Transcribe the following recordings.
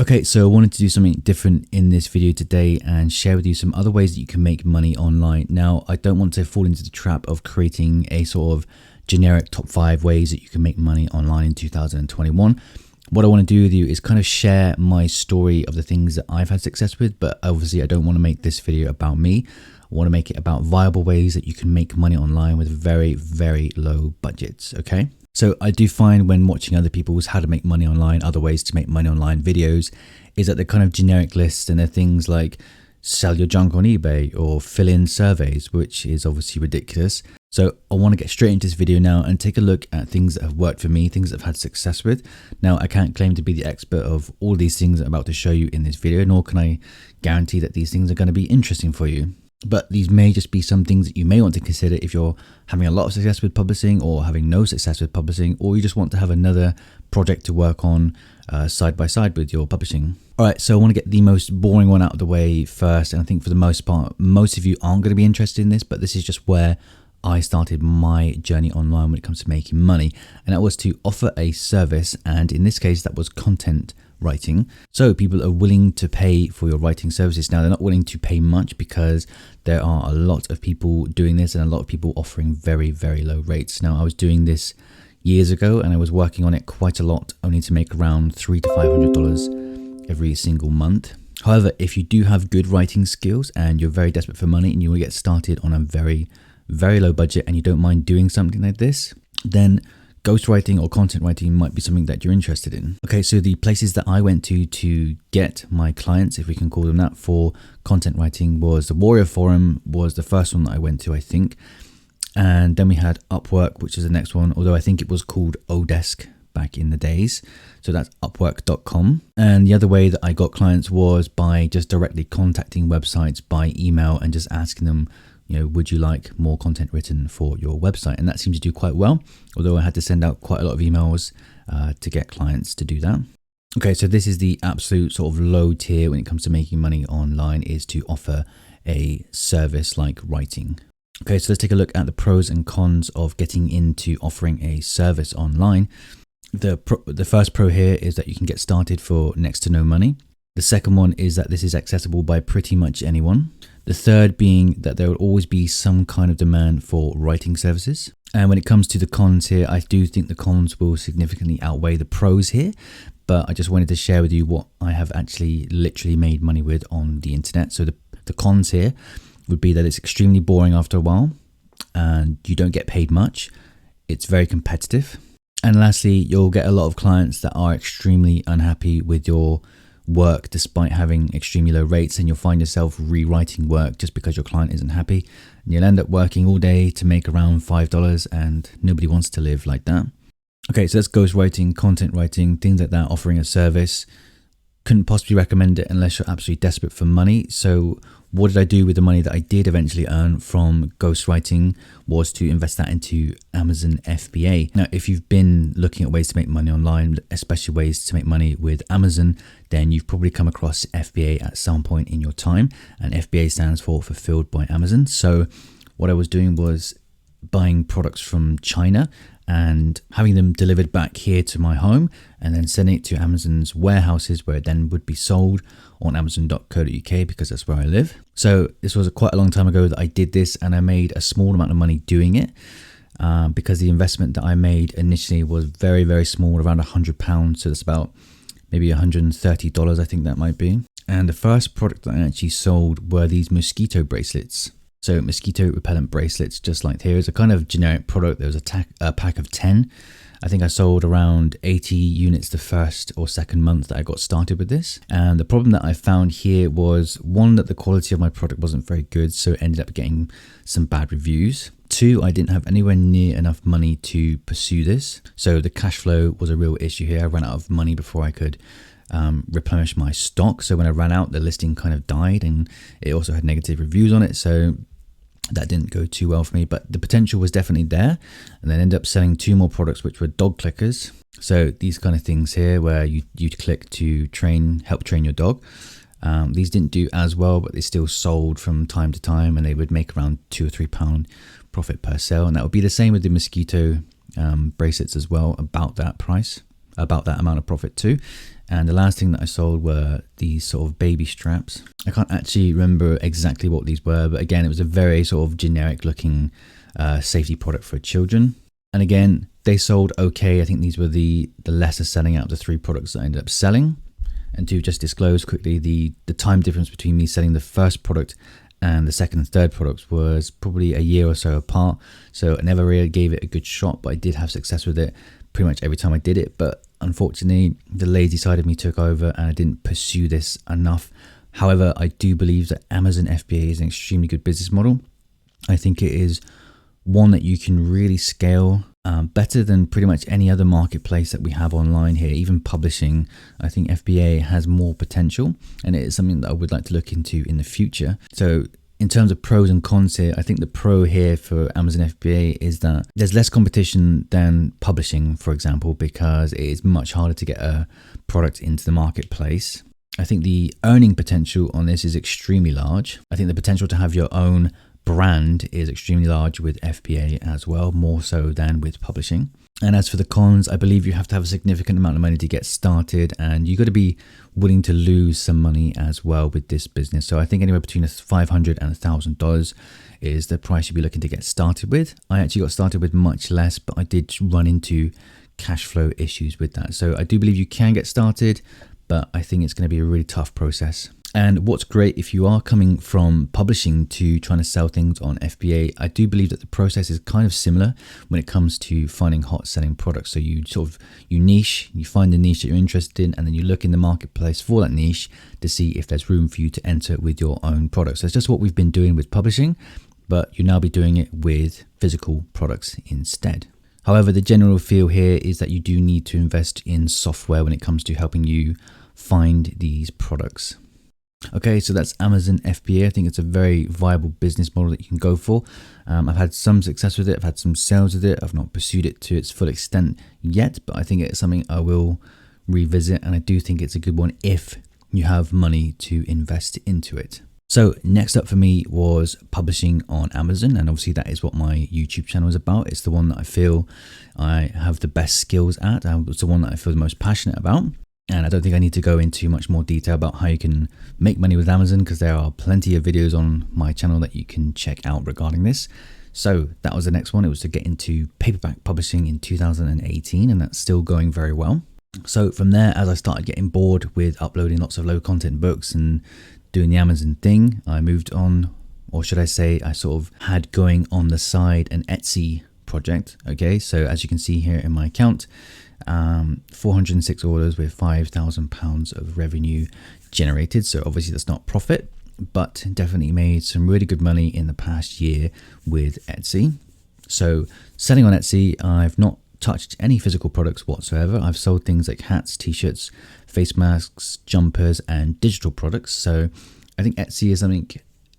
Okay, so I wanted to do something different in this video today and share with you some other ways that you can make money online. Now, I don't want to fall into the trap of creating a sort of generic top 5 ways that you can make money online in 2021. What I want to do with you is kind of share my story of the things that I've had success with, but obviously I don't want to make this video about me. I want to make it about viable ways that you can make money online with very, very low budgets, okay? So I do find when watching other people's how to make money online, other ways to make money online videos, is that they're kind of generic lists and they're things like sell your junk on eBay or fill in surveys, which is obviously ridiculous. So I want to get straight into this video now and take a look at things that have worked for me, things that I've had success with. Now, I can't claim to be the expert of all these things I'm about to show you in this video, nor can I guarantee that these things are going to be interesting for you. But these may just be some things that you may want to consider if you're having a lot of success with publishing or having no success with publishing, or you just want to have another project to work on side by side with your publishing. All right, so I want to get the most boring one out of the way first. And I think for the most part, most of you aren't going to be interested in this, but this is just where I started my journey online when it comes to making money. And that was to offer a service. And in this case, that was content writing. So people are willing to pay for your writing services. Now, they're not willing to pay much because there are a lot of people doing this and a lot of people offering very, very low rates. Now, I was doing this years ago and I was working on it quite a lot, only to make around $300 to $500 every single month. However, if you do have good writing skills and you're very desperate for money and you want to get started on a very, very low budget and you don't mind doing something like this, then ghostwriting or content writing might be something that you're interested in. Okay, so the places that I went to get my clients, if we can call them that, for content writing was the Warrior Forum was the first one that I went to, I think. And then we had Upwork, which is the next one, although I think it was called Odesk back in the days. So that's upwork.com. And the other way that I got clients was by just directly contacting websites by email and just asking them, would you like more content written for your website? And that seemed to do quite well, although I had to send out quite a lot of emails to get clients to do that. Okay, so this is the absolute sort of low tier when it comes to making money online, is to offer a service like writing. Okay, so let's take a look at the pros and cons of getting into offering a service online. The first pro here is that you can get started for next to no money. The second one is that this is accessible by pretty much anyone. The third being that there will always be some kind of demand for writing services. And when it comes to the cons here, I do think the cons will significantly outweigh the pros here. But I just wanted to share with you what I have actually literally made money with on the internet. So the cons here would be that it's extremely boring after a while and you don't get paid much. It's very competitive. And lastly, you'll get a lot of clients that are extremely unhappy with your work despite having extremely low rates, and you'll find yourself rewriting work just because your client isn't happy, and you'll end up working all day to make around $5, and nobody wants to live like that. Okay, so that's ghostwriting, content writing, things like that, offering a service. Couldn't possibly recommend it unless you're absolutely desperate for money. So what did I do with the money that I did eventually earn from ghostwriting was to invest that into Amazon FBA. Now, if you've been looking at ways to make money online, especially ways to make money with Amazon, then you've probably come across FBA at some point in your time. And FBA stands for Fulfilled by Amazon. So what I was doing was buying products from China and having them delivered back here to my home and then sending it to Amazon's warehouses where it then would be sold on amazon.co.uk because that's where I live. So this was quite a long time ago that I did this, and I made a small amount of money doing it because the investment that I made initially was very, very small, around £100. So that's about maybe $130, I think that might be. And the first product that I actually sold were these mosquito bracelets. So mosquito repellent bracelets, just like here, is a kind of generic product. There was a pack of 10. I think I sold around 80 units the first or second month that I got started with this. And the problem that I found here was, one, that the quality of my product wasn't very good, so it ended up getting some bad reviews. Two, I didn't have anywhere near enough money to pursue this. So the cash flow was a real issue here. I ran out of money before I could replenish my stock. So when I ran out, the listing kind of died, and it also had negative reviews on it. So that didn't go too well for me, but the potential was definitely there. And then ended up selling 2 more products, which were dog clickers. So these kind of things here where you'd click to help train your dog. These didn't do as well, but they still sold from time to time, and they would make around £2 or £3 profit per sale. And that would be the same with the mosquito bracelets as well, about that price. about that amount of profit too. And the last thing that I sold were these sort of baby straps. I can't actually remember exactly what these were, but again, it was a very sort of generic looking safety product for children. And again, they sold okay. I think these were the lesser selling out of the 3 products that I ended up selling. And to just disclose quickly, the time difference between me selling the first product and the second and third products was probably a year or so apart. So I never really gave it a good shot, but I did have success with it pretty much every time I did it. But unfortunately, the lazy side of me took over and I didn't pursue this enough. However, I do believe that Amazon FBA is an extremely good business model. I think it is one that you can really scale better than pretty much any other marketplace that we have online here. Even publishing, I think FBA has more potential, and it is something that I would like to look into in the future. So in terms of pros and cons here, I think the pro here for Amazon FBA is that there's less competition than publishing, for example, because it is much harder to get a product into the marketplace. I think the earning potential on this is extremely large. I think the potential to have your own brand is extremely large with FBA as well, more so than with publishing. And as for the cons, I believe you have to have a significant amount of money to get started, and you got to be willing to lose some money as well with this business. So I think anywhere between $500 and $1,000 is the price you'd be looking to get started with. I actually got started with much less, but I did run into cash flow issues with that. So I do believe you can get started, but I think it's going to be a really tough process. And what's great, if you are coming from publishing to trying to sell things on FBA, I do believe that the process is kind of similar when it comes to finding hot selling products. So you niche, you find the niche that you're interested in, and then you look in the marketplace for that niche to see if there's room for you to enter with your own products. So it's just what we've been doing with publishing, but you'll now be doing it with physical products instead. However, the general feel here is that you do need to invest in software when it comes to helping you find these products. Okay, so that's Amazon FBA. I think it's a very viable business model that you can go for. I've had some success with it. I've had some sales with it. I've not pursued it to its full extent yet, but I think it's something I will revisit, and I do think it's a good one if you have money to invest into it. So next up for me was publishing on Amazon, and obviously that is what my YouTube channel is about. It's the one that I feel I have the best skills at. It's the one that I feel the most passionate about. And I don't think I need to go into much more detail about how you can make money with Amazon, because there are plenty of videos on my channel that you can check out regarding this. So that was the next one. It was to get into paperback publishing in 2018, and that's still going very well. So from there, as I started getting bored with uploading lots of low content books and doing the Amazon thing, I moved on, or should I say, I sort of had going on the side an Etsy project. Okay, so as you can see here in my account, 406 orders with £5,000 of revenue generated. So obviously that's not profit, but definitely made some really good money in the past year with Etsy. So selling on Etsy, I've not touched any physical products whatsoever. I've sold things like hats, t-shirts, face masks, jumpers, and digital products. So I think Etsy is something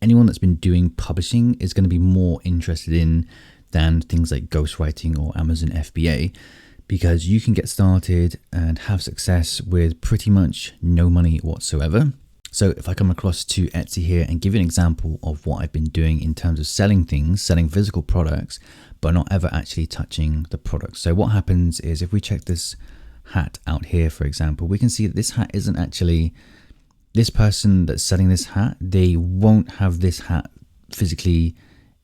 anyone that's been doing publishing is going to be more interested in than things like ghostwriting or Amazon FBA, because you can get started and have success with pretty much no money whatsoever. So if I come across to Etsy here and give you an example of what I've been doing in terms of selling things, selling physical products, but not ever actually touching the product. So what happens is if we check this hat out here, for example, we can see that this hat isn't actually, this person that's selling this hat, they won't have this hat physically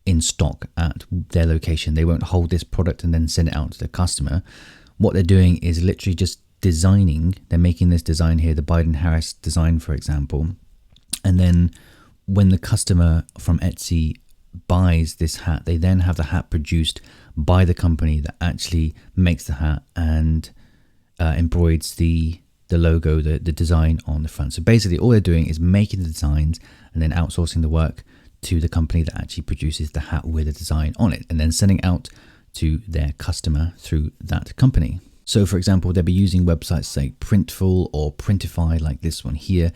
in stock at their location. They won't hold this product and then send it out to the customer. What they're doing is literally just designing. They're making this design here, the Biden-Harris design, for example. And then when the customer from Etsy buys this hat, they then have the hat produced by the company that actually makes the hat and embroiders the logo, the design on the front. So basically all they're doing is making the designs and then outsourcing the work to the company that actually produces the hat with a design on it, and then sending out to their customer through that company. So for example, they'll be using websites like Printful or Printify, like this one here.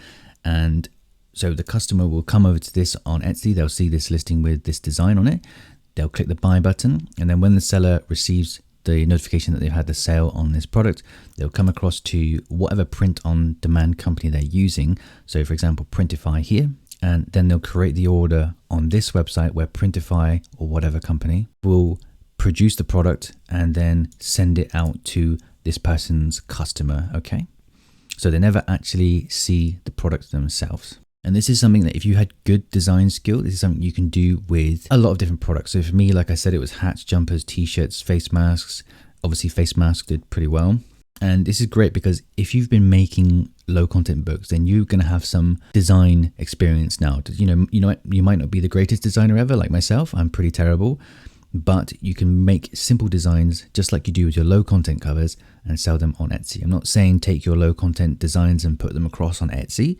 And so the customer will come over to this on Etsy. They'll see this listing with this design on it. They'll click the buy button. And then when the seller receives the notification that they've had the sale on this product, they'll come across to whatever print on demand company they're using. So for example, Printify here. And then they'll create the order on this website where Printify or whatever company will produce the product and then send it out to this person's customer, okay? So they never actually see the product themselves. And this is something that if you had good design skill, this is something you can do with a lot of different products. So for me, like I said, it was hats, jumpers, t-shirts, face masks. Obviously face masks did pretty well. And this is great because if you've been making low content books, then you're going to have some design experience now. You might not be the greatest designer ever, like myself. I'm pretty terrible, but you can make simple designs just like you do with your low content covers and sell them on Etsy. I'm not saying take your low content designs and put them across on Etsy,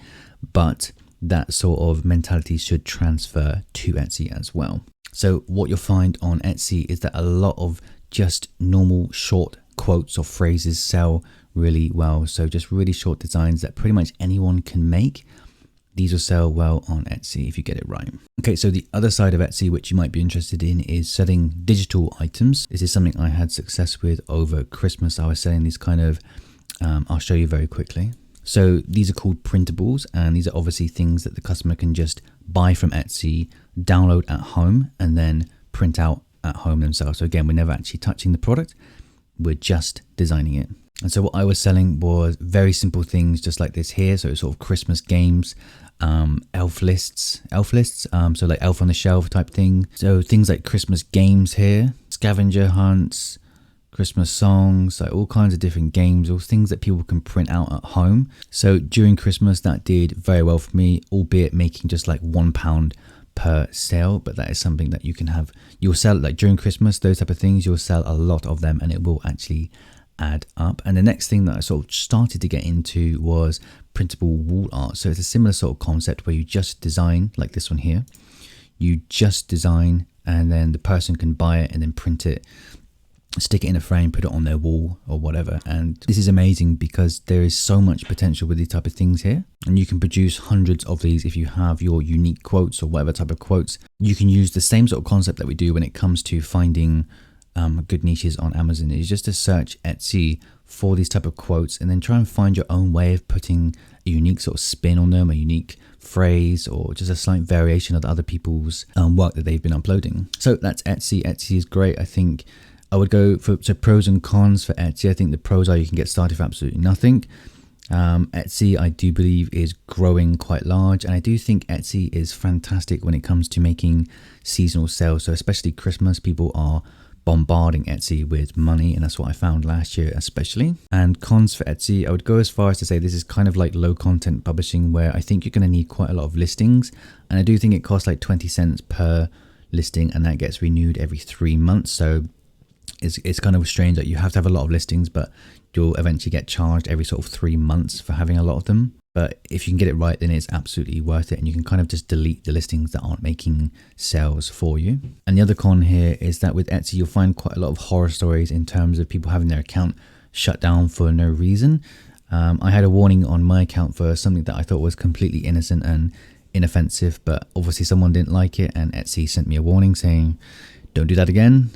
but that sort of mentality should transfer to Etsy as well. So what you'll find on Etsy is that a lot of just normal short quotes or phrases sell really well. So just really short designs that pretty much anyone can make. These will sell well on Etsy if you get it right. Okay, so the other side of Etsy, which you might be interested in, is selling digital items. This is something I had success with over Christmas. I was selling these kind of, I'll show you very quickly. So these are called printables, and these are obviously things that the customer can just buy from Etsy, download at home, and then print out at home themselves. So again, we're never actually touching the product, we're just designing it. And so what I was selling was very simple things just like this here. So it's sort of Christmas games, elf lists, so like elf on the shelf type thing. So things like Christmas games here, scavenger hunts, Christmas songs, like all kinds of different games or things that people can print out at home. So during Christmas, that did very well for me, albeit making just like £1 per sale. But that is something that you can have. You'll sell like during Christmas, those type of things, you'll sell a lot of them and it will actually add up. And the next thing that I sort of started to get into was printable wall art. So it's a similar sort of concept where you just design like this one here. You just design and then the person can buy it and then print it, stick it in a frame, put it on their wall or whatever. And this is amazing because there is so much potential with these type of things here, and you can produce hundreds of these if you have your unique quotes or whatever type of quotes. You can use the same sort of concept that we do when it comes to finding good niches on Amazon. Is just to search Etsy for these type of quotes and then try and find your own way of putting a unique sort of spin on them, a unique phrase, or just a slight variation of the other people's work that they've been uploading. So that's Etsy. Etsy is great. I think I would go for pros and cons for Etsy. I think the pros are you can get started for absolutely nothing. Etsy, I do believe, is growing quite large, and I do think Etsy is fantastic when it comes to making seasonal sales. So especially Christmas, people are bombarding Etsy with money, and that's what I found last year especially. And cons for Etsy, I would go as far as to say this is kind of like low content publishing, where I think you're going to need quite a lot of listings, and I do think it costs like 20 cents per listing, and that gets renewed every 3 months. So it's kind of strange that you have to have a lot of listings, but you'll eventually get charged every sort of 3 months for having a lot of them. But if you can get it right, then it's absolutely worth it, and you can kind of just delete the listings that aren't making sales for you. And the other con here is that with Etsy, you'll find quite a lot of horror stories in terms of people having their account shut down for no reason. I had a warning on my account for something that I thought was completely innocent and inoffensive, but obviously someone didn't like it, and Etsy sent me a warning saying, don't do that again.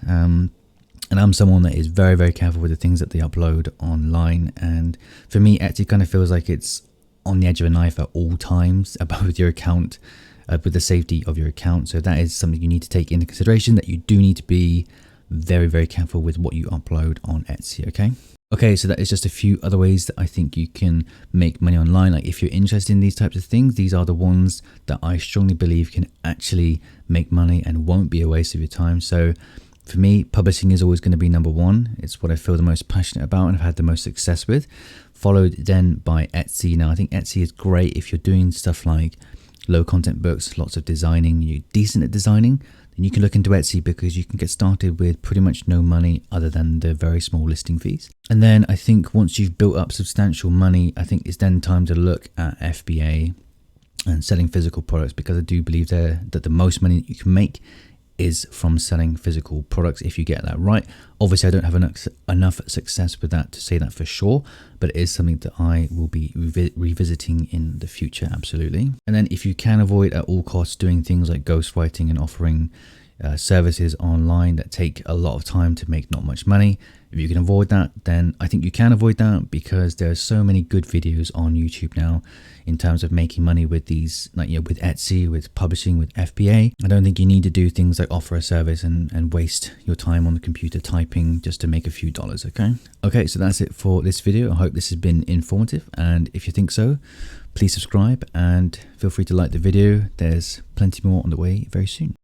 And I'm someone that is very, very careful with the things that they upload online. And for me, Etsy kind of feels like it's on the edge of a knife at all times about with your account, with the safety of your account. So that is something you need to take into consideration, that you do need to be very, very careful with what you upload on Etsy, okay? Okay, so that is just a few other ways that I think you can make money online. Like if you're interested in these types of things, these are the ones that I strongly believe can actually make money and won't be a waste of your time. So for me, publishing is always going to be number one. It's what I feel the most passionate about and have had the most success with, followed then by Etsy. Now, I think Etsy is great if you're doing stuff like low content books, lots of designing, you're decent at designing, then you can look into Etsy because you can get started with pretty much no money other than the very small listing fees. And then I think once you've built up substantial money, I think it's then time to look at FBA and selling physical products, because I do believe that the most money that you can make is from selling physical products if you get that right. Obviously, I don't have enough success with that to say that for sure, but it is something that I will be revisiting in the future, absolutely. And then if you can avoid at all costs doing things like ghostwriting and offering services online that take a lot of time to make not much money. If you can avoid that, then I think you can avoid that, because there are so many good videos on YouTube now in terms of making money with these, like, with Etsy, with publishing, with FBA. I don't think you need to do things like offer a service and waste your time on the computer typing just to make a few dollars. Okay, so that's it for this video. I hope this has been informative, and if you think so, please subscribe and feel free to like the video. There's plenty more on the way very soon.